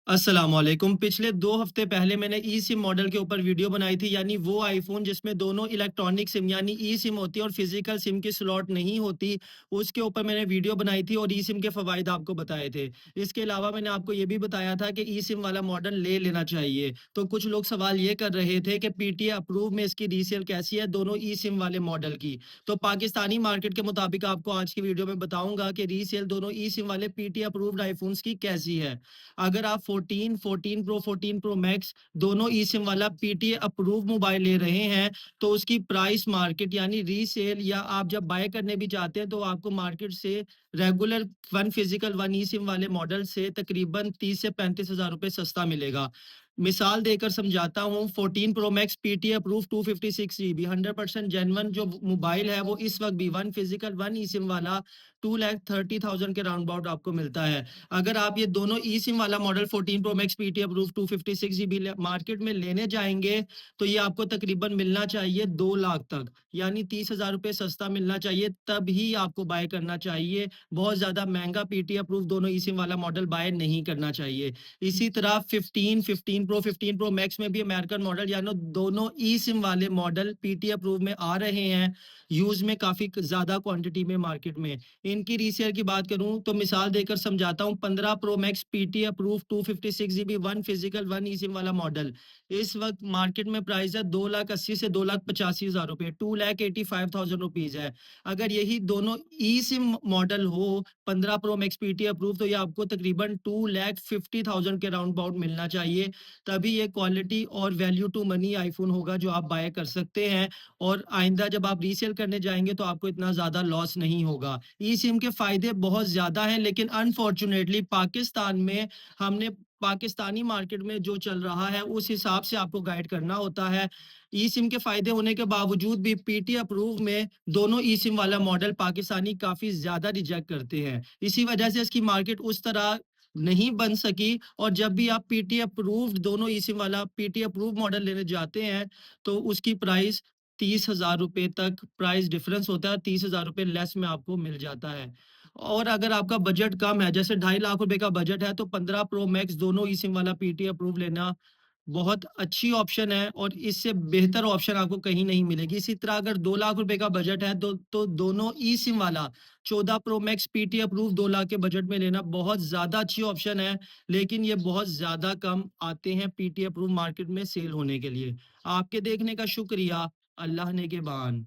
अस्सलाम वालेकुम। पिछले 2 हफ्ते पहले मैंने ई-सिम मॉडल के ऊपर वीडियो बनाई थी, यानी वो आईफ़ोन जिसमें दोनों इलेक्ट्रॉनिक सिम यानी ई-सिम होती है और फ़िज़िकल सिम की स्लॉट नहीं होती, उसके ऊपर मैंने वीडियो बनाई थी और ई-सिम के फ़वाइद आपको बताए थे। इसके अलावा मैंने आपको ये भी बताया था कि ई-सिम वाला मॉडल ले लेना चाहिए। तो कुछ लोग सवाल ये कर रहे थे कि पीटीए अप्रूव में इसकी रीसेल कैसी है दोनों ई-सिम वाले मॉडल की। तो पाकिस्तानी मार्केट के मुताबिक आपको आज की वीडियो में बताऊँगा कि रीसेल दोनों ई-सिम वाले पीटीए अप्रूव्ड आईफ़ोन्स की कैसी है। अगर आप 14, 14 प्रो, 14 प्रो मैक्स दोनों ई-सिम वाला पीटीए अप्रूव मोबाइल ले रहे हैं, तो उसकी प्राइस मार्केट यानी रीसेल या आप जब बाय करने भी जाते हैं, तो आपको मार्केट से regular one physical one eSIM वाले मॉडल से तकरीबन 30 से 35,000 रुपए सस्ता मिलेगा। मिसाल देकर समझाता हूँ, 14 pro max PTA approve 256 GB 100% genuine जो मोबाइल है, वो इस वक़्त भी वन फिजिकल वन ई-सिम वाला 2,30,000 के राउंड अबाउट आपको मिलता है। अगर आप ये दोनों ई सिम वाला model 14 pro max PT approve 256 GB market में लेने जाएंगे, तो ये आपको तकरीबन मिलना चाहिए 2 लाख तक, यानी 30,000 रुपए सस्ता मिलना चाहिए, तब ही आपको बाय करना चाहिए। बहुत ज़्यादा महंगा पीटी अप्रूव दोनों ई सिम वाला मॉडल बाय नहीं करना चाहिए। इसी तरह 15, 15 प्रो, 15 प्रो मैक्स में भी अमेरिकन मॉडल यानी दोनों ई सिम वाले मॉडल पीटी अप्रूव में आ रहे हैं, यूज़ में काफ़ी ज़्यादा क्वांटिटी में मार्केट में। इनकी रीसेल की बात करूँ तो मिसाल देकर समझाता हूँ, 15 pro max PT approve 256 GB one physical one e SIM वाला मॉडल इस वक्त मार्केट में प्राइस है 2,80,000 से 2,85,000 रुपए, 2,85,000 रुपीज है। अगर यही दोनों ई सिम मॉडल हो 15 प्रो मैक्स पीटी अप्रूव, तो ये आपको तकरीबन 2,50,000 के राउंड अबाउट मिलना चाहिए। तभी ये क्वालिटी और वैल्यू टू मनी आईफोन होगा जो आप बाय कर सकते हैं, और आइंदा जब आप रीसेल करने जाएंगे तो आपको इतना ज़्यादा लॉस नहीं होगा। ई सिम के फ़ायदे बहुत ज़्यादा हैं, लेकिन अनफॉर्च्यूनेटली पाकिस्तान में हमने पाकिस्तानी मार्केट में जो चल रहा है उस हिसाब से आपको गाइड करना होता है। ई सिम के फ़ायदे होने के बावजूद भी पीटी अप्रूव में दोनों ई सिम वाला मॉडल पाकिस्तानी काफ़ी ज़्यादा रिजेक्ट करते हैं। इसी वजह से इसकी मार्केट उस तरह नहीं बन सकी, और जब भी आप पीटी अप्रूव्ड दोनों ई सिम वाला पीटी अप्रूव मॉडल लेने जाते हैं, तो उसकी प्राइस 30,000 रुपए तक प्राइस डिफरेंस होता है, 30,000 रुपए लेस में आपको मिल जाता है। और अगर आपका बजट कम है, जैसे 2.5 लाख रुपए का बजट है, तो 15 प्रो मैक्स दोनों ई सिम वाला पीटी अप्रूव लेना बहुत अच्छी ऑप्शन है, और इससे बेहतर ऑप्शन आपको कहीं नहीं मिलेगी। इसी तरह अगर 2 लाख रुपए का बजट है, तो दोनों ई सिम वाला 14 pro max PT approve 2 lakh के बजट में लेना बहुत ज़्यादा अच्छी ऑप्शन है, लेकिन ये बहुत ज़्यादा कम आते हैं पीटी अप्रूव मार्केट में सेल होने के लिए। आपके देखने का शुक्रिया। अल्लाह ने के बान।